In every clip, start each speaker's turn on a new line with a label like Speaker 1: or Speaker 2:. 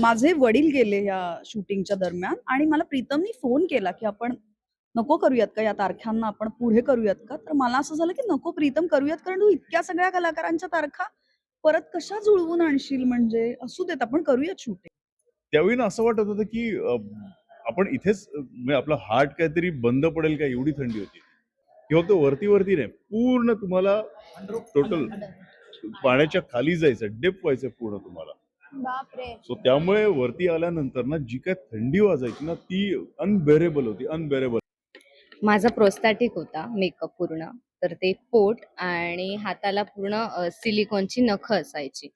Speaker 1: माझे वडील गेले या शूटिंगच्या दरम्यान आणि मला प्रीतमनी फोन केला की आपण नको करूयात का या तारखांना आपण पुढे करूयात का. तर मला असं झालं की नको प्रीतम करूयात, कारण तू इतक्या सगळ्या कलाकारांच्या तारखा परत कशा जुळवून आणशील, म्हणजे असू देत आपण करूयात शूटिंग.
Speaker 2: त्यावेळी ना असं वाटत होतं की आपण इथेच म्हणजे आपलं हार्ट काहीतरी बंद पडेल का, एवढी थंडी होती. किंवा तो वरती वरती नाही, पूर्ण तुम्हाला टोटल पाण्याच्या खाली जायचं, डिप व्हायचं पूर्ण तुम्हाला.
Speaker 3: बापरे.
Speaker 2: सो त्यामुळे वरती आल्यानंतर ना जी काय थंडी वाजायची ना ती अनबेरेबल होती, अनबेरेबल.
Speaker 3: माझा प्रोस्थॅटिक होता मेकअप पूर्ण, तर ते पोट आणि हाताला पूर्ण सिलिकॉनची नखं असायची.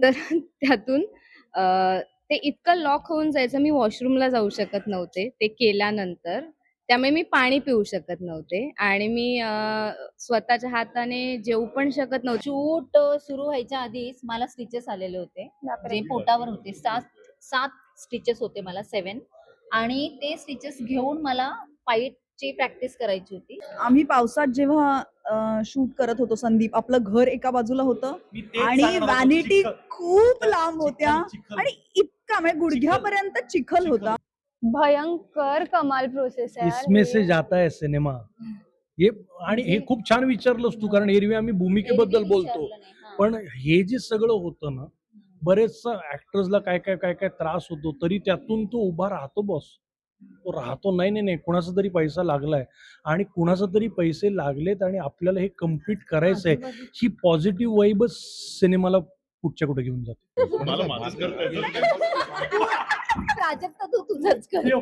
Speaker 3: तर त्यातून ते इतकं लॉक होऊन जायचं, मी वॉशरूमला जाऊ शकत नव्हते ते केल्यानंतर. त्यामुळे मी पाणी पिऊ शकत नव्हते आणि मी स्वतःच्या हाताने जेवू पण शकत नव्हते.
Speaker 4: शूट सुरू व्हायच्या आधीच मला स्टिचेस आलेले होते, जे पोटावर होते. 7 स्टिचेस होते मला, 7. आणि ते स्टिचेस घेऊन मला फाईटची प्रॅक्टिस करायची होती.
Speaker 1: आम्ही पावसात जेव्हा शूट करत होतो, संदीप आपलं घर एका बाजूला होतं आणि व्हॅनिटी खूप लांब होत्या आणि इतका म्हणजे गुडघ्यापर्यंत चिखल होता.
Speaker 5: भयंकर कमाल प्रोसेस आहे यार
Speaker 6: इसमें
Speaker 5: हे.
Speaker 6: से जाता है सिनेमा. हे आणि हे खूप छान विचारलंस तू, कारण एरवी आम्ही भूमिकेबद्दल बोलतो, पण हे जे सगळं होतं ना, बरेचसा ऍक्टर्सला काय काय काय काय त्रास होतो, तरी त्यातून तो उभा राहतो. बॉस तो राहतो. नाही नाही नाही, कुणाचा तरी पैसा लागलाय आणि कुणाचा तरी पैसे लागलेत आणि आपल्याला हे कम्प्लीट करायचंय. ही पॉझिटिव्ह वाईबच सिनेमाला कुठच्या कुठे घेऊन जाते.
Speaker 2: मला माझंच करता येतं.
Speaker 4: प्राजक्ता तू तुझंच कर.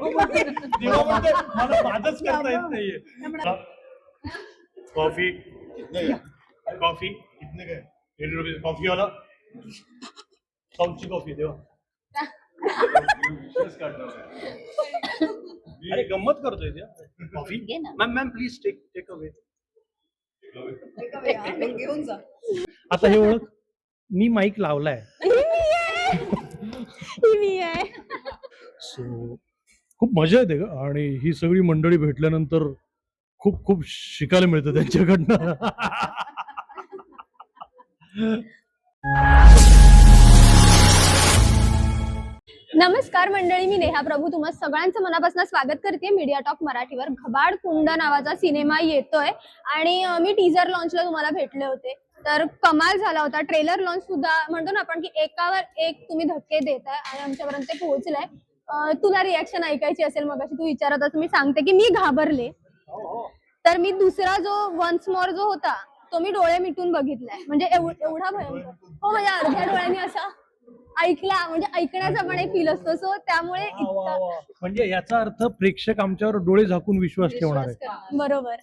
Speaker 6: मला माझंच करता येत नाहीये.
Speaker 7: कॉफी कॉफी
Speaker 2: कितने काय?
Speaker 7: 80 रुपये कॉफी वाला, साऊथची कॉफी देवा. अरे गंमत करतोय त्या. कॉफी
Speaker 4: घे ना.
Speaker 7: Ma'am please take away.
Speaker 1: घेऊन जा.
Speaker 6: आता हे ओळख, मी माईक लावलाय.
Speaker 5: ही मी आहे.
Speaker 6: सो खूप मजा येते ग, आणि ही सगळी मंडळी भेटल्यानंतर खूप खूप शिकायला मिळतं त्यांच्याकडनं.
Speaker 5: नमस्कार मंडळी, मी नेहा प्रभू तुम्हा सगळ्यांचं मनापासून स्वागत करते मीडिया टॉक मराठीवर. घबाड कुंड नावाचा सिनेमा येतोय आणि मी टीजर लॉन्चला तुम्हाला भेटले होते, तर कमाल झाला होता. ट्रेलर लॉन्च सुद्धा म्हणतो ना आपण की एकावर एक तुम्ही धक्के देताय आणि आमच्यापर्यंत ते पोहोचलंय. तुला रिॲक्शन ऐकायची असेल, मगाशी तू विचारत असं मी सांगते की मी घाबरले. तर मी दुसरा जो वन्स मोर जो होता तो मी डोळे मिटून बघितलाय, म्हणजे एवढा भयंकर. हो, म्हणजे अर्ध्या डोळ्यांनी असा ऐकला, म्हणजे ऐकण्याचा पण एक फील असतो. सो त्यामुळे
Speaker 6: म्हणजे याचा अर्थ प्रेक्षक आमच्यावर डोळे झाकून विश्वास ठेवणार आहे.
Speaker 5: बरोबर.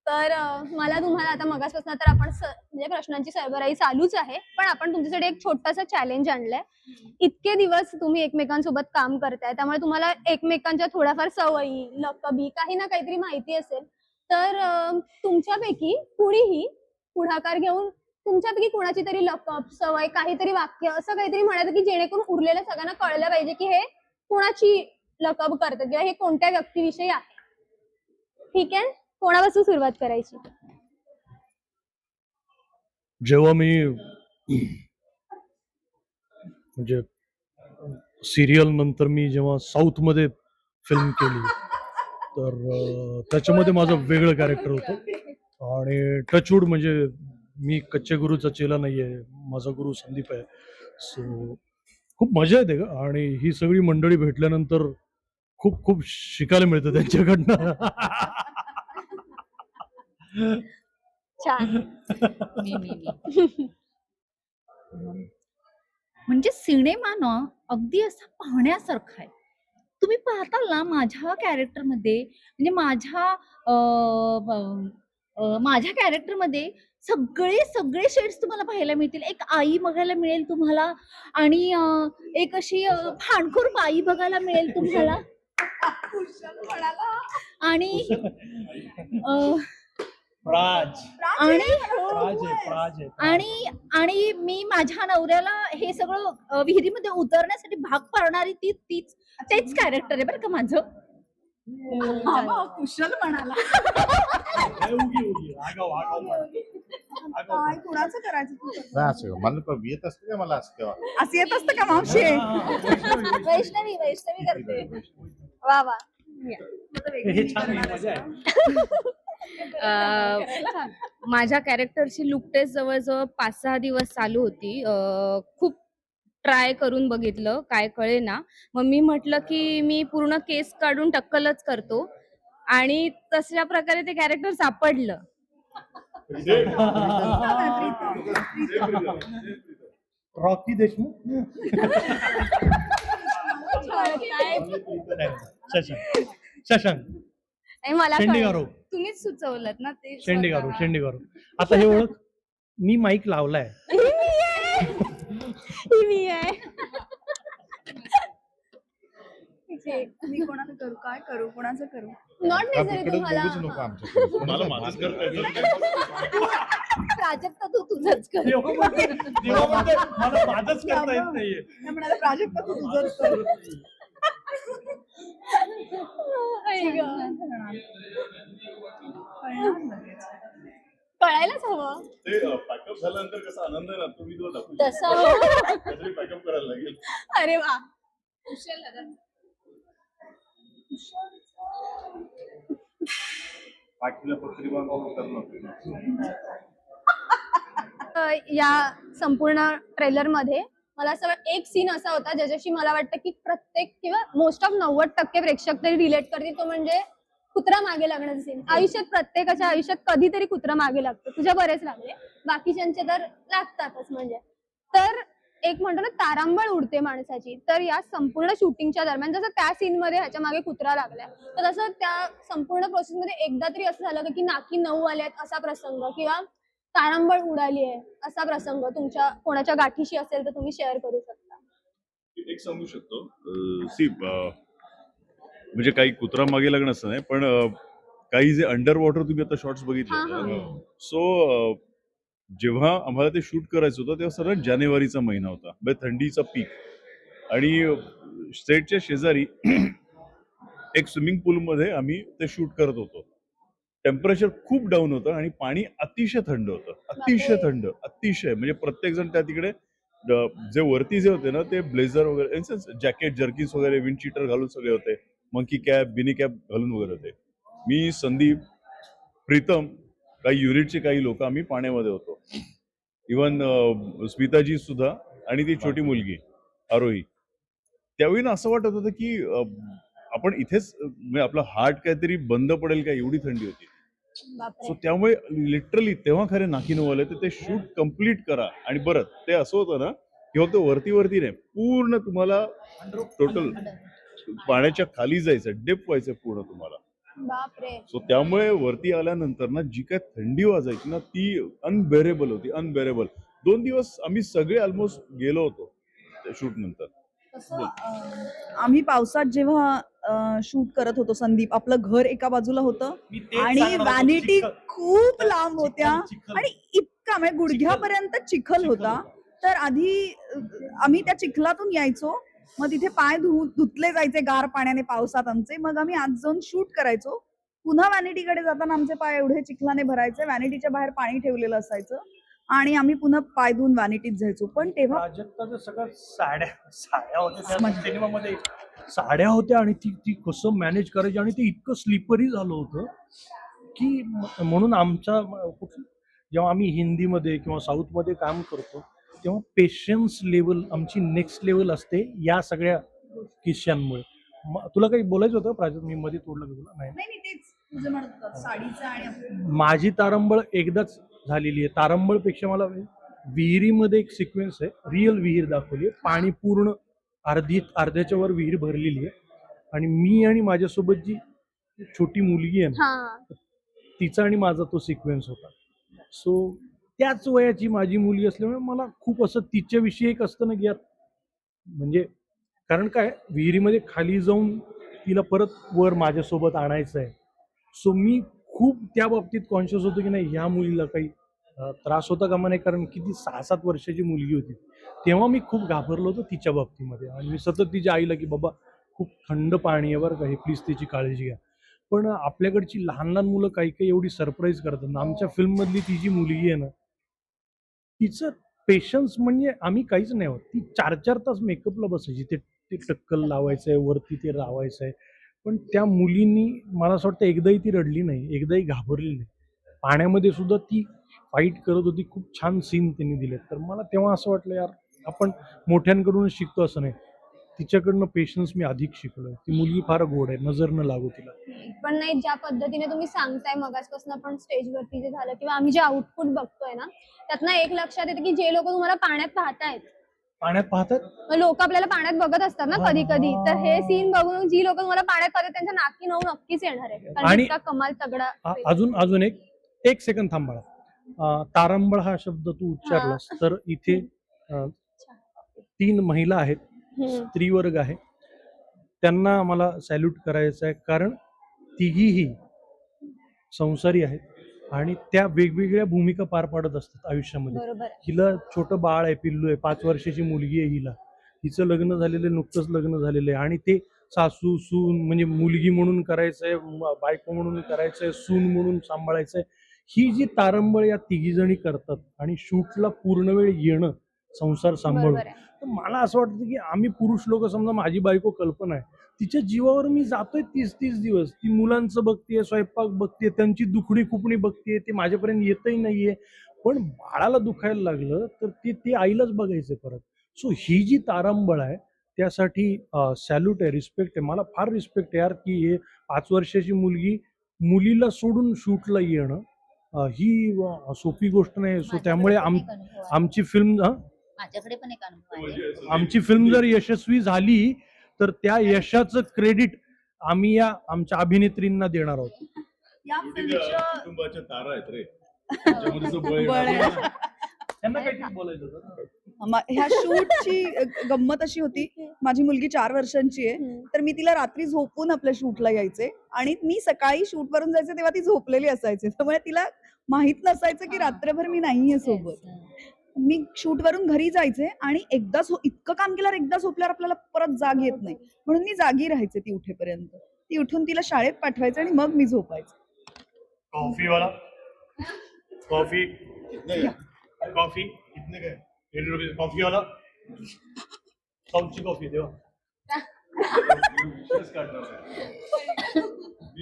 Speaker 5: तर मला तुम्हाला आता मगासपासून तर आपण म्हणजे प्रश्नांची सरबराई चालूच आहे, पण आपण तुमच्यासाठी एक छोटासा चॅलेंज आणलाय. इतके दिवस तुम्ही एकमेकांसोबत काम करताय, त्यामुळे तुम्हाला एकमेकांच्या थोड्याफार सवयी, लकबी, काही ना काहीतरी माहिती असेल. तर तुमच्यापैकी कुणीही पुढाकार घेऊन तुमच्यापैकी कुणाची तरी लकब, सवय, काहीतरी वाक्य असं काहीतरी म्हणायचं की जेणेकरून उरलेल्या सगळ्यांना कळलं पाहिजे की हे कुणाची लकब करतात किंवा हे कोणत्या व्यक्तीविषयी आहे. ठीक आहे, कोणापासून सुरुवात करायची?
Speaker 6: जेव्हा मी म्हणजे सिरियल नंतर मी जेव्हा साऊथ मध्ये फिल्म केली, तर त्याच्यामध्ये माझं वेगळं कॅरेक्टर होतं. आणि टचवूड म्हणजे मी कच्चे गुरुचा चेला नाहीये, माझा गुरु संदीप आहे. सो खूप मजा येते ग, आणि ही सगळी मंडळी भेटल्यानंतर खूप खूप शिकायला मिळतं त्यांच्याकडनं.
Speaker 5: छान.
Speaker 4: म्हणजे सिनेमा ना अगदी असा पाहण्यासारखा आहे. तुम्ही पाहताल ना माझ्या कॅरेक्टरमध्ये, म्हणजे माझ्या कॅरेक्टरमध्ये सगळे शेड्स तुम्हाला पाहायला मिळतील. एक आई बघायला मिळेल तुम्हाला आणि एक अशी भांडखोर बाई बघायला मिळेल तुम्हाला आणि
Speaker 6: प्राज
Speaker 4: आणि
Speaker 6: प्राज आहे.
Speaker 4: आणि मी माझ्या नवऱ्याला हे सगळं विहिरीमध्ये उतरण्यासाठी भाग पाडणारी तेच कॅरेक्टर आहे बरं का माझं.
Speaker 1: कुशल म्हणाला. काय कुणाचं करायचं तू कर.
Speaker 8: नाही असं मला पण येत असतं का मला असं तेव्हा
Speaker 1: असं येत असतं का मावशी?
Speaker 5: वैष्णवी वैष्णवी करते वा वा
Speaker 6: हे छान आहे, मजा आहे.
Speaker 3: माझ्या कॅरेक्टरची लुक टेस्ट जवळजवळ 5-6 दिवस चालू होती. खूप ट्राय करून बघितलं, काय कळेना. मग मी म्हटलं की मी पूर्ण केस काढून टक्कलच करतो आणि तशा प्रकारे ते कॅरेक्टर सापडलं.
Speaker 6: रॉकी देशमुख. शशांक शशांक
Speaker 5: नाही, मला कळलं.
Speaker 6: शेंडेगारो
Speaker 3: तुम्हीच सुचवलं ना ते
Speaker 6: शेंडेगारो
Speaker 3: स्वतः.
Speaker 6: शेंडेगारो. आता हे ओळख, मी माईक लावलाय.
Speaker 5: ही मी आहे
Speaker 1: मी कोणाचं करू, काय करू, कोणाचं करू?
Speaker 5: नॉट नेसेसरी
Speaker 8: इकडे
Speaker 5: तुम्हाला
Speaker 8: बघूच नको आमच्याकडे
Speaker 2: मला माझंच करता येतं.
Speaker 4: प्राजक्ता तू तुझंच कर.
Speaker 6: देवा म्हणतोय, मला माझंच करता येत नाहीये.
Speaker 1: त्या म्हणाल्या, प्राजक्ता तू तुझंच कर.
Speaker 5: आई गं.
Speaker 1: कळणार लगेच.
Speaker 5: कळायलाच हवं.
Speaker 2: ते पॅकअप झाल्यानंतर कसा आनंद आहे ना, तुम्ही तुला दाखवू
Speaker 4: तसं
Speaker 2: पॅकअप करायला लागेल.
Speaker 5: अरे वा
Speaker 2: पाठीला पत्री बांधून करणं.
Speaker 5: या संपूर्ण ट्रेलर मध्ये मला असं एक सीन असा होता ज्याच्याशी मला वाटतं की प्रत्येक किंवा मोस्ट ऑफ 90% प्रेक्षक तरी रिलेट करतील, तो म्हणजे कुत्रा मागे लागण्याचा सीन. आयुष्यात प्रत्येकाच्या आयुष्यात कधीतरी कुत्रा मागे लागतो. तुझ्या बरेच लागले, बाकीच्यांचे तर लागतातच. म्हणजे तर एक म्हणतो ना तारांबळ उडते माणसाची, तर या संपूर्ण शूटिंगच्या दरम्यान जसं त्या सीन मध्ये ह्याच्या मागे कुत्रा लागलाय, तर तसं त्या संपूर्ण प्रोसेस मध्ये एकदा तरी असं झालं का की नाकी 9 आल्यात असा प्रसंग किंवा तारांबळ उडाली आहे असा प्रसंग तुमच्या कोणाच्या गाठीशी असेल तर तुम्ही शेअर करू शकता.
Speaker 2: एक सांगू शकतो सी म्हणजे काही कुत्रा मागे लागणं असं नाही, पण काही जे अंडर वॉटर तुम्ही आता शॉर्ट्स
Speaker 5: हा,
Speaker 2: बघितले, सो जेव्हा आम्हाला ते शूट करायचं होतं तेव्हा सरळ जानेवारीचा महिना होता, म्हणजे थंडीचा पीक. आणि सेटच्या शेजारी एक स्विमिंग पूलमध्ये आम्ही ते शूट करत होतो. टेम्परेचर खूप डाऊन होतं आणि पाणी अतिशय थंड होतं, अतिशय थंड, अतिशय. म्हणजे प्रत्येक जण त्या तिकडे जे वरती जे होते ना ते ब्लेझर वगैरे इन सेन्स जॅकेट जर्किन्स वगैरे विंड चीटर घालून सगळे होते, मंकी कॅप बिनी कॅप घालून वगैरे होते. मी, संदीप, प्रीतम, काही युनिटचे काही लोक आम्ही पाण्यामध्ये होतो. इवन स्मिताजी सुद्धा आणि ती छोटी मुलगी आरोही. त्यावेळी ना असं वाटत होतं की आपण इथेच म्हणजे आपला हार्ट काहीतरी बंद पडेल का, एवढी थंडी होती. सो त्यामुळे लिटरली तेव्हा खरे नाकीनऊ आले, तर ते शूट कम्प्लीट करा. आणि बरं ते असं होतं ना की फक्त वरती वरती नाही, पूर्ण तुम्हाला टोटल पाण्याच्या खाली जायचं, डेप व्हायचं पूर्ण तुम्हाला.
Speaker 5: बापरे.
Speaker 2: सो त्यामुळे वरती आल्यानंतर ना जी काय थंडी वाजायची ना ती अनबेरेबल होती, अनबेरेबल. 2 दिवस आम्ही सगळे ऑलमोस्ट गेलो होतो त्या शूट नंतर.
Speaker 1: तसं आम्ही पावसात जेव्हा शूट करत होतो, संदीप आपलं घर एका बाजूला होतं
Speaker 6: मी तेच
Speaker 1: आणि
Speaker 6: सांगणार होतो,
Speaker 1: व्हॅनिटी
Speaker 6: चिखल.
Speaker 1: खूप लांब होत्या
Speaker 6: चिखल.
Speaker 1: आणि इतका म्हणजे गुडघ्यापर्यंत चिखल होता. तर आधी आम्ही त्या चिखलातून यायचो, मग तिथे पाय धुतले जायचे गार पाण्याने पावसात आमचे. मग आम्ही आज जाऊन शूट करायचो. पुन्हा व्हॅनिटीकडे जाताना आमचे पाय एवढे चिखलाने भरायचे, व्हॅनिटीच्या बाहेर पाणी ठेवलेलं असायचं आणि आम्ही पुन्हा पाय धुवून व्हॅनिटीत जायचो. पण तेव्हा
Speaker 6: प्राजक्ताचं सगळं साड्या होत्या त्या सिनेमामध्ये, साड्या होत्या आणि ती कसं मॅनेज करायची. आणि ते इतकं स्लिपरी झालं होतं की म्हणून आमच्या जेव्हा आम्ही हिंदीमध्ये किंवा साऊथमध्ये काम करतो तेव्हा पेशन्स लेवल आमची नेक्स्ट लेवल असते या सगळ्या किस्स्यांमुळे. तुला काही बोलायचं होतं प्राजक्त? मी मध्ये तोडलं का तुला? नाही.
Speaker 1: नाही तेच तुझं म्हणत होतं साडीचं आणि आपलं.
Speaker 6: माझी तारंबळ एकदाच झालेली आहे. तारंबळपेक्षा मला विहिरीमध्ये एक सिक्वेन्स आहे, रिअल विहीर दाखवली आहे, पाणी पूर्ण अर्ध्याच्या वर विहीर भरलेली आहे आणि मी आणि माझ्यासोबत जी छोटी मुलगी आहे ना, तिचा आणि माझा तो सिक्वेन्स होता. सो त्याच वयाची माझी मुलगी असल्यामुळे मला खूप असं तिच्याविषयी एक असतं ना की यार, म्हणजे कारण काय विहिरीमध्ये खाली जाऊन तिला परत वर माझ्यासोबत आणायचं आहे. सो मी खूप त्या बाबतीत कॉन्शियस होतो की नाही ह्या मुलीला काही त्रास होता कामा नाही, कारण किती 6-7 वर्षाची मुलगी होती तेव्हा मी खूप घाबरलो होतो तिच्या बाबतीमध्ये. आणि मी सतत तिच्या आईला की बाबा खूप थंड पाणी आहे बरं का, हे प्लीज तिची काळजी घ्या. पण आपल्याकडची लहान लहान मुलं काही काही एवढी सरप्राईज करतात ना. आमच्या फिल्ममधली ती जी मुलगी आहे ना तिचं पेशन्स म्हणजे आम्ही काहीच नाही होत. ती 4-4 तास मेकअपला बसायची. ते ते टक्कल लावायचंय, वरती ते लावायचंय. पण त्या मुलींनी मला असं वाटतं एकदाही ती रडली नाही, एकदाही घाबरली नाही. पाण्यामध्ये सुद्धा ती फाईट करत होती. खूप छान सीन त्यांनी दिलेत. तर मला तेव्हा असं वाटलं यार आपण मोठ्यांकडूनच शिकतो असं नाही. तिच्याकडनं पेशन्स मी अधिक शिकलोय. ती मुलगी फार गोड आहे, नजर न लागू तिला.
Speaker 5: पण नाही, ज्या पद्धतीने तुम्ही सांगताय मगाचपासून आपण स्टेजवरती जे झालं किंवा आम्ही जे आउटपुट बघतोय ना, त्यातनं एक लक्षात येतं की जे लोक तुम्हाला पाण्यात पाहतायत,
Speaker 6: पाण्यात पाहतात
Speaker 5: लोक आपल्याला पाण्यात बघत असतात ना कधी कधी, तर हे सीन बघून जी लोक तुम्हाला पाण्यात पाहतात त्यांच्या नाकी नऊ नक्कीच येणार आहे, कारण
Speaker 6: आणि
Speaker 5: इतका कमाल तगडा
Speaker 6: अजून एक सेकंद थांब बाळा. तारंबळ हा शब्द तू उच्चारलास तर इथे 3 महिला आहेत, स्त्री वर्ग आहे. त्यांना मला सॅल्यूट करायचं आहे, कारण तिघीही संसारी आहेत आणि त्या वेगवेगळ्या भूमिका पार पाडत असतात आयुष्यामध्ये.
Speaker 5: बरोबर.
Speaker 6: हिला छोटं बाळ आहे, पिल्लू आहे, 5 वर्षाची मुलगी आहे हिला. हिचं लग्न झालेलं, नुकतंच लग्न झालेलं आहे आणि ते सासू सून म्हणजे मुलगी म्हणून करायचंय, बायको म्हणून करायचंय, सून म्हणून सांभाळायचंय. ही जी तारंबळ या तिघी जणी करतात आणि शूटला पूर्ण वेळ येणं संसार सांभाळून,
Speaker 5: बरोबर आहे.
Speaker 6: तर मला असं वाटतं की आम्ही पुरुष लोक, समजा माझी बायको कल्पना आहे, तिच्या जीवावर मी जातोय 30-30 दिवस. ती मुलांचं बघतेय, स्वयंपाक बघतेय, त्यांची दुखणी खुपणी बघतेय, ते माझ्यापर्यंत येतही नाहीये. पण बाळाला दुखायला लागलं तर ते आईलाच बघायचं परत. सो ही जी तारंबळ आहे त्यासाठी सॅल्यूट आहे, रिस्पेक्ट आहे. मला फार रिस्पेक्ट आहे यार की हे 5 वर्षाची मुलगी मुलीला सोडून शूटला येणं ही सोपी गोष्ट नाही. सो त्यामुळे आमची फिल्म
Speaker 4: माझ्याकडे पण एक अनुभव आहे.
Speaker 6: आमची फिल्म जर यशस्वी झाली तर त्या यशाचं क्रेडिट आम्ही या आमच्या अभिनेत्रींना देणार आहोत.
Speaker 1: या फिल्मच्या
Speaker 2: कुटुंबाच्या तारा आहेत रे. त्याच्यामध्ये जो बळ
Speaker 1: बळ
Speaker 2: आहे.
Speaker 1: आहे.
Speaker 6: त्यांना काहीतरी बोलायचं होतं.
Speaker 1: ह्या शूटची गंमत अशी होती, माझी मुलगी 4 वर्षांची आहे, तर मी तिला रात्री झोपून आपल्या शूटला यायचे आणि मी सकाळी शूट वरून जायचे तेव्हा ती झोपलेली असायची. त्यामुळे तिला माहित नसायचं की रात्रभर मी नाहीये सोबत. मी शूट वरून घरी जायचे आणि एकदा इतकं काम केल्यावर एकदा झोपल्यावर आपल्याला परत जाग येत नाही, म्हणून मी जागी राहायचे ती उठेपर्यंत. ती उठून तिला शाळेत पाठवायचं आणि मग मी झोपायचे.
Speaker 7: कॉफी वाला कॉफी
Speaker 2: कितने का?
Speaker 7: कॉफी
Speaker 2: कितने का है?
Speaker 7: 80 रुपये कॉफी वाला कौनची कॉफी देवा.
Speaker 2: विश्वास काढणार आहे.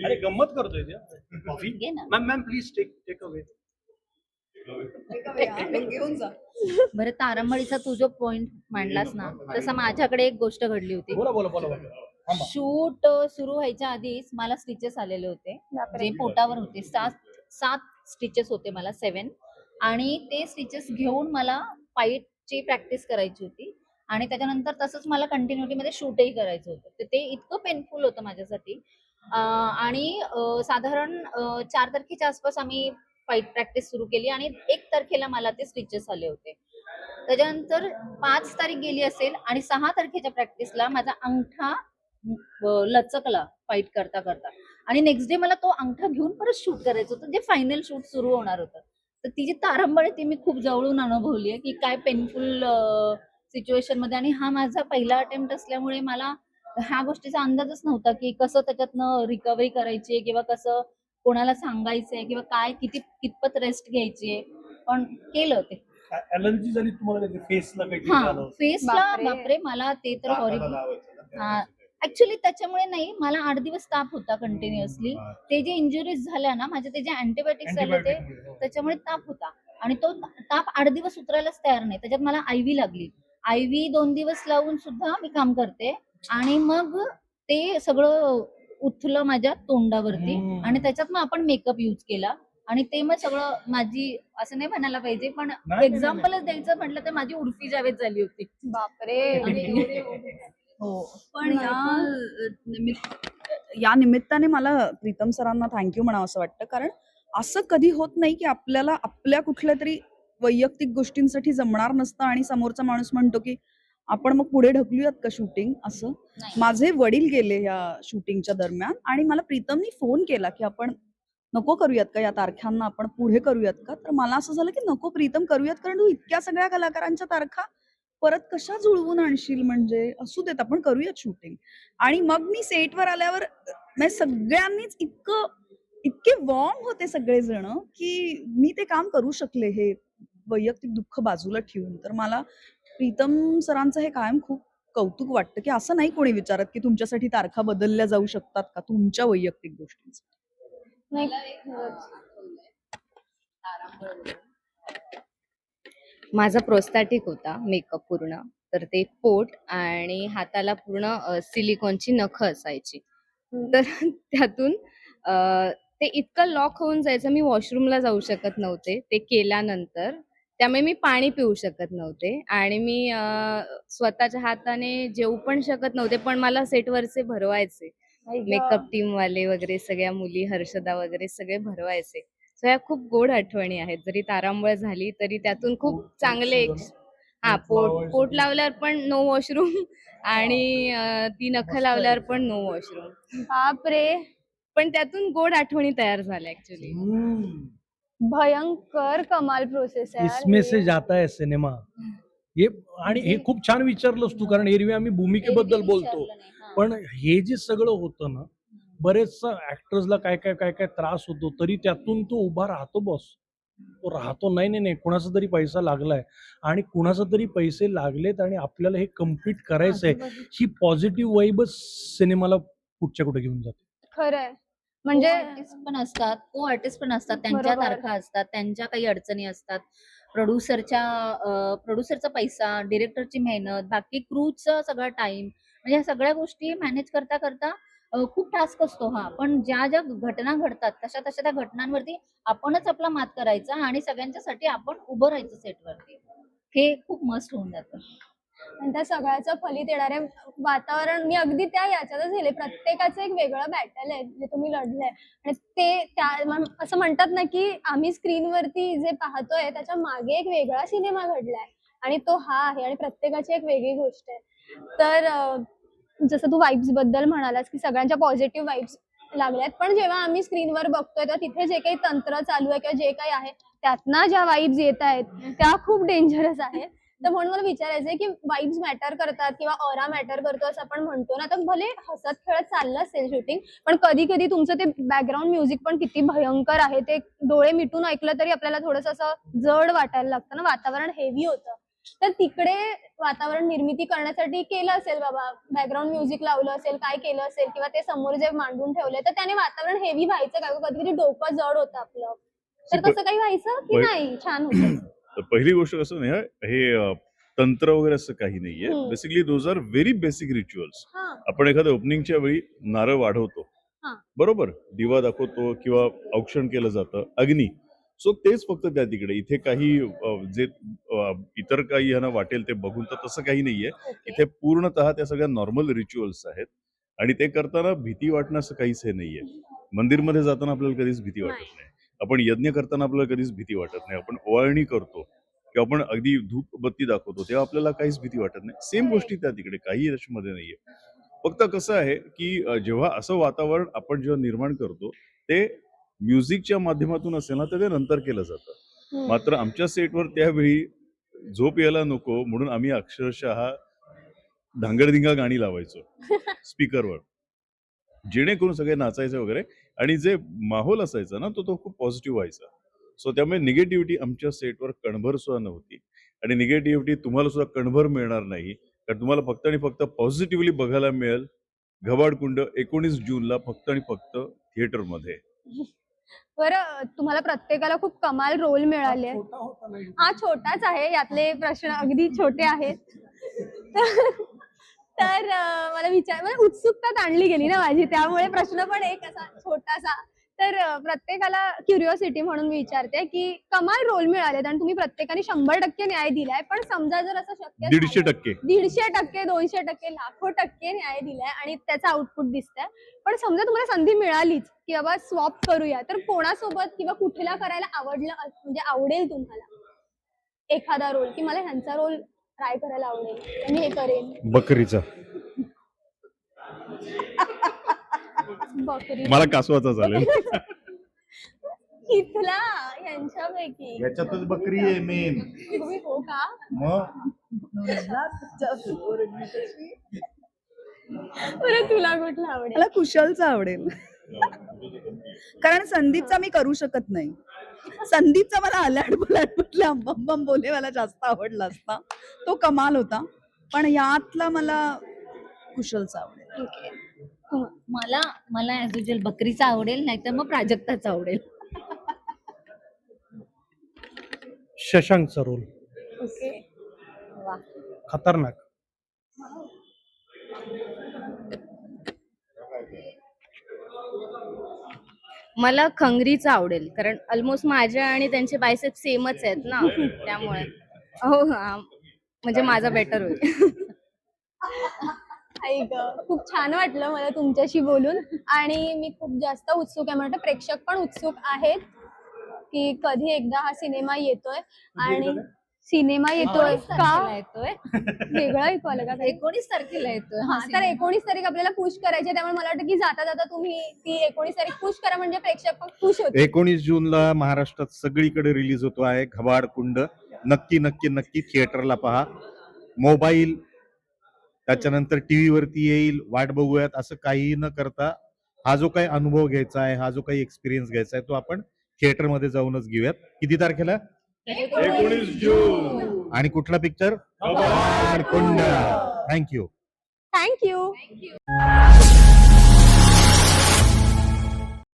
Speaker 6: अरे गंमत करतोय त्या.
Speaker 7: कॉफी
Speaker 4: घे ना.
Speaker 6: Ma'am please take away.
Speaker 1: घेऊन जा.
Speaker 4: बरं, तारंबळीचा तू जो पॉइंट मांडलास ना, तसं माझ्याकडे एक गोष्ट घडली होती.
Speaker 6: बोला.
Speaker 4: शूट सुरू व्हायच्या आधीच मला स्टिचेस आलेले होते, जे पोटावर होते. 7 स्टिचेस होते मला, 7. आणि ते स्टिचेस घेऊन मला फाईटची प्रॅक्टिस करायची होती आणि त्याच्यानंतर तसंच मला कंटिन्युटी मध्ये शूटही करायचं होतं. तर ते इतकं पेनफुल होतं माझ्यासाठी. आणि साधारण 4 तारखेच्या आसपास आम्ही फाईट प्रॅक्टिस सुरू केली आणि 1 तारखेला मला ते स्टिचेस आले होते. त्याच्यानंतर 5 तारीख गेली असेल आणि 6 तारखेच्या प्रॅक्टिसला माझा अंगठा लचकला फाईट करता करता आणि नेक्स्ट डे मला तो अंगठा घेऊन परत शूट करायचं होतं, जे फायनल शूट सुरू होणार होतं. तर ती जी तारंबळ आहे ती मी खूप जवळून अनुभवली आहे की काय पेनफुल सिच्युएशन मध्ये. आणि हा माझा पहिला अटेम्प्ट असल्यामुळे मला ह्या गोष्टीचा अंदाजच नव्हता की कसं त्याच्यातनं रिकव्हरी करायची आहे किंवा कसं कोणाला सांगायचंय किंवा काय कितपत रेस्ट घ्यायची आहे. पण केलं ते.
Speaker 6: ॲलर्जी झाली तुम्हाला फेसला काहीतरी
Speaker 4: हा,
Speaker 6: झालं?
Speaker 4: फेसला
Speaker 5: बापरे.
Speaker 4: बापरे, मला ते तर
Speaker 8: दाताला
Speaker 4: हॉरिबल.
Speaker 8: लावायचं ना
Speaker 4: हा, ऍक्च्युली त्याच्यामुळे नाही, मला 8 दिवस ताप होता कंटिन्युअसली. ते जे इंजुरीज झाल्या ना माझे, ते जे अँटीबायोटिक्स आले ते त्याच्यामुळे ताप होता आणि तो ताप 8 दिवस उतरायलाच तयार नाही. त्याच्यात मला IV लागली. IV 2 दिवस लावून सुद्धा मी काम करते आणि मग ते सगळं उठलं माझ्या तोंडावरती आणि त्याच्यात मग आपण मेकअप यूज केला आणि ते मग सगळं माझी, असं नाही म्हणायला पाहिजे पण
Speaker 6: नाही.
Speaker 4: एक्झाम्पलच द्यायचं म्हटलं तर माझी उर्फी जावेद झाली होती.
Speaker 5: बापरे.
Speaker 1: हो, पण या निमित्ताने मला प्रीतम सरांना थँक्यू म्हणावं असं वाटतं, कारण असं कधी होत नाही की आपल्याला आपल्या कुठल्या तरी वैयक्तिक गोष्टींसाठी जमणार नसतं आणि समोरचा माणूस म्हणतो की आपण मग पुढे ढकलूयात का शूटिंग. असं
Speaker 4: नाही.
Speaker 1: माझे वडील गेले या शूटिंगच्या दरम्यान आणि मला प्रीतमनी फोन केला की आपण नको करूयात का या तारखांना, आपण पुढे करूयात का. तर मला असं झालं की नको प्रीतम, करूयात, कारण तू इतक्या सगळ्या कलाकारांच्या तारखा परत कशा जुळवून आणशील, म्हणजे असू देत आपण करूयात शूटिंग. आणि मग मी सेटवर आल्यावर म्हणजे सगळ्यांनीच इतके वॉर्म होते सगळेजण की मी ते काम करू शकले. हे वैयक्तिक दुःख बाजूला ठेवून तर मला प्रीतम सरांचं हे कायम खूप कौतुक वाटतं की असं नाही कोणी विचारत की तुमच्यासाठी तारखा बदलल्या जाऊ शकतात का तुमच्या वैयक्तिक गोष्टींसाठी.
Speaker 5: नाही
Speaker 3: माझा प्रोस्थॅटिक होता मेकअप पूर्ण. तर ते पोट आणि हाताला पूर्ण सिलिकॉनची नखं असायची. तर त्यातून ते इतकं लॉक होऊन जायचं, मी वॉशरूमला जाऊ शकत नव्हते ते केल्यानंतर. त्यामुळे मी पाणी पिऊ शकत नव्हते आणि मी स्वतःच्या हाताने जेवू पण शकत नव्हते. पण मला सेटवरचे भरवायचे.
Speaker 5: आई गं.
Speaker 3: मेकअप टीमवाले वगैरे सगळ्या मुली, हर्षदा वगैरे सगळे भरवायचे. सो ह्या खूप गोड आठवणी आहेत. जरी तारांबळ झाली तरी त्यातून खूप चांगले पोट लावल्यावर पण नो वॉशरूम आणि ती नखं लावल्यावर पण नो वॉशरूम.
Speaker 5: बापरे,
Speaker 3: पण त्यातून गोड आठवणी तयार झाल्या ऍक्च्युली.
Speaker 5: भयंकर कमाल प्रोसेस आहे यार
Speaker 6: इसमें
Speaker 5: हे.
Speaker 6: से जाता है सिनेमा. हे आणि हे खूप छान विचारलंस तू, कारण एरवी आम्ही भूमिकेबद्दल बोलतो, पण हे जे सगळं होतं ना, बरेचसा ऍक्टर्सला काय काय काय काय त्रास होतो, तरी त्यातून तो उभा राहतो बॉस. तो राहतो. नाही नाही नाही, कुणाचा तरी पैसा लागलाय आणि कुणाचा तरी पैसे लागलेत आणि आपल्याला हे कम्प्लीट करायचंय. ही पॉझिटिव्ह वाईबच सिनेमाला कुठच्या कुठे घेऊन जाते.
Speaker 5: खरंय म्हणजे
Speaker 4: को आर्टिस्ट पण असतात, त्यांच्या
Speaker 5: बरोबर.
Speaker 4: तारखा असतात, त्यांच्या काही अडचणी असतात, प्रोड्युसरचा पैसा, डिरेक्टरची मेहनत, बाकी क्रूचा सगळा टाइम, म्हणजे ह्या सगळ्या गोष्टी मॅनेज करता करता खूप टास्क असतो हा. पण ज्या ज्या घटना घडतात तशा तशा त्या घटनांवरती आपणच आपला मात करायचा आणि सगळ्यांच्यासाठी आपण उभं राहायचं सेटवरती. हे खूप मस्त होऊन जातं.
Speaker 5: आणि त्या सगळ्याचं फलित येणारे वातावरण मी अगदी त्या याच्यातच गेले. प्रत्येकाचं एक वेगळं बॅटल आहे जे तुम्ही लढलंय आणि ते त्या असं म्हणतात ना की आम्ही स्क्रीनवरती जे पाहतोय त्याच्या मागे एक वेगळा सिनेमा घडलाय आणि तो हा आहे आणि प्रत्येकाची एक वेगळी गोष्ट आहे. तर जसं तू वाईब्स बद्दल म्हणालास की सगळ्यांच्या पॉझिटिव्ह वाईब्स लागल्यात, पण जेव्हा आम्ही स्क्रीनवर बघतोय तर तिथे जे काही तंत्र चालू आहे किंवा जे काही आहे त्यातनं ज्या वाईब्स येत आहेत त्या खूप डेंजरस आहेत. तर म्हणून मला विचारायचंय की वाईब्स मॅटर करतात किंवा ऑरा मॅटर करतो असं आपण म्हणतो ना, तर भले हसत खेळत चाललं असेल शूटिंग, पण कधी कधी तुमचं ते बॅकग्राऊंड म्युझिक पण किती भयंकर आहे. ते डोळे मिटून ऐकलं तरी आपल्याला थोडंसं असं जड वाटायला लागतं ना, वातावरण हेवी होतं. तर तिकडे वातावरण निर्मिती करण्यासाठी केलं असेल बाबा, बॅकग्राऊंड म्युझिक लावलं असेल, काय केलं असेल किंवा ते समोर जे मांडून ठेवलंय तर त्याने वातावरण हेवी व्हायचं का? कधी कधी डोकं जड होतं आपलं, तर तसं काही व्हायचं की नाही? छान होतं.
Speaker 2: तर पहिली गोष्ट कसं नाही हे तंत्र वगैरे असं काही नाहीये.
Speaker 5: Hmm.
Speaker 2: Basically those are very basic rituals.
Speaker 5: हा
Speaker 2: आपण एखाद्या ओपनिंगच्या वेळी नारळ वाढवतो,
Speaker 5: हा.
Speaker 2: बरोबर, दिवा दाखवतो किंवा औक्षण केलं जातं, अग्नी. सो तेच फक्त त्या तिकडे. इथे काही जे इतर काही ह्यांना वाटेल ते बघून तर तसं काही नाहीये.
Speaker 5: ओके.
Speaker 2: इथे पूर्णतः त्या सगळ्या नॉर्मल रिच्युअल्स आहेत आणि ते करताना भीती वाटणं असं काहीच हे नाहीये. मंदिरमध्ये जाताना आपल्याला कधीच भीती वाटत
Speaker 5: नाही.
Speaker 2: नाही. आपण यज्ञ करताना आपल्याला कधीच भीती वाटत नाही. आपण ओवाळणी करतो किंवा आपण अगदी धूप बत्ती दाखवतो तेव्हा आपल्याला काहीच भीती वाटत नाही. सेम गोष्टी त्या तिकडे, काही याच्यामध्ये नाहीये. फक्त कसं आहे की जेव्हा असं वातावरण आपण जेव्हा निर्माण करतो ते म्युझिकच्या माध्यमातून असेल ना तर ते नंतर केलं जातं.
Speaker 5: हम्म.
Speaker 2: मात्र आमच्या सेटवर त्यावेळी झोप यायला नको म्हणून आम्ही अक्षरशः धांगडधिंगा गाणी लावायचो स्पीकरवर, जेणेकरून सगळे नाचायचे वगैरे आणि जे माहोल असायचा ना तो खूप पॉझिटिव्ह व्हायचा. सो त्यामुळे निगेटिव्हिटी आमच्या सेटवर कणभर सुद्धा नव्हती आणि निगेटिव्हिटी तुम्हाला सुद्धा कणभर मिळणार नाही, कारण तुम्हाला फक्त आणि फक्त पॉझिटिव्हली बघायला मिळेल घबाडकुंड 19 जूनला फक्त आणि फक्त थिएटरमध्ये.
Speaker 5: बरं, तुम्हाला प्रत्येकाला खूप कमाल रोल मिळाले. हा छोटाच आहे, यातले प्रश्न अगदी छोटे आहेत. तर मला उत्सुकता आणली गेली ना माझी, त्यामुळे प्रश्न पण एक असा छोटासा. तर प्रत्येकाला क्युरिओसिटी म्हणून मी विचारते की कमाल रोल मिळालेत आणि तुम्ही प्रत्येकाने 100% न्याय दिलाय, पण समजा जर असं शक्य
Speaker 2: 150%.
Speaker 5: 150%, 200%, लाखो टक्के न्याय दिलाय आणि त्याचं आउटपुट दिसतंय, पण समजा तुम्हाला संधी मिळालीच की बाबा स्वॉप करूया, तर कोणासोबत किंवा कुठला करायला म्हणजे आवडेल तुम्हाला एखादा रोल, की मला ह्यांचा रोल ट्राय करायला आवडेल, तर मी हे करेन?
Speaker 8: बकरीचा.
Speaker 5: बकरी
Speaker 2: मला कासवाचा चालेल.
Speaker 5: इथला यांच्यापैकी
Speaker 8: याच्यातच बकरी आहे मेन.
Speaker 5: तुम्ही हो का?
Speaker 8: मग
Speaker 5: बरं, तुला कुठला आवडेल?
Speaker 1: मला कुशलचा आवडेल कारण संदीपचा मी करू शकत नाही. संदीपचा मला अलर्ट बुलट म्हटलं बम बम बोले मला जास्त आवडला असता. तो कमाल होता. पण यातला मला कुशलचा आवडेल.
Speaker 4: मला मला ऍज युजल बकरीचा आवडेल, नाहीतर मग प्राजक्ताचा आवडेल.
Speaker 6: शशांकचा रोल
Speaker 5: ओके.
Speaker 4: वा.
Speaker 6: खतरनाक.
Speaker 3: मला खंगरीचा आवडेल कारण ऑलमोस्ट माझ्या आणि त्यांचे बायसेप सेमच आहेत ना, त्यामुळे हो म्हणजे माझा बेटर होईल.
Speaker 5: ऐक, खूप छान वाटलं मला तुमच्याशी बोलून आणि मी खूप जास्त उत्सुक आहे. मला वाटतं प्रेक्षक पण उत्सुक आहेत की कधी एकदा हा सिनेमा येतोय आणि सिनेमा येतोय
Speaker 4: 19
Speaker 5: का
Speaker 4: तारखेला येतोय.
Speaker 5: वेगळं ऐकू आलं का काही?
Speaker 4: 19 तारखेला येतोय
Speaker 5: हा,
Speaker 4: हा
Speaker 5: तर
Speaker 4: सिनेमा.
Speaker 5: 19 तारीख आपल्याला खुश करायची आहे, त्यामुळे मला वाटतं की जाता जाता तुम्ही ती 19 तारीख खुश करा म्हणजे प्रेक्षक पण खुश होतील.
Speaker 8: 19 जूनला महाराष्ट्रात सगळीकडे रिलीज होतो आहे घबाड कुंड. नक्की नक्की नक्की थिएटरला पहा. मोबाईल त्याच्यानंतर टीव्ही वरती येईल, वाट बघूयात असं काही न करता हा जो काही अनुभव घ्यायचा आहे, हा जो काही एक्सपिरियन्स घ्यायचा आहे तो आपण थिएटरमध्ये जाऊनच घेऊयात. किती तारखेला?
Speaker 2: 19 जून.
Speaker 8: आणि कुठला पिक्चर? घबाड कुंड. थँक्यू.
Speaker 5: थँक्यू.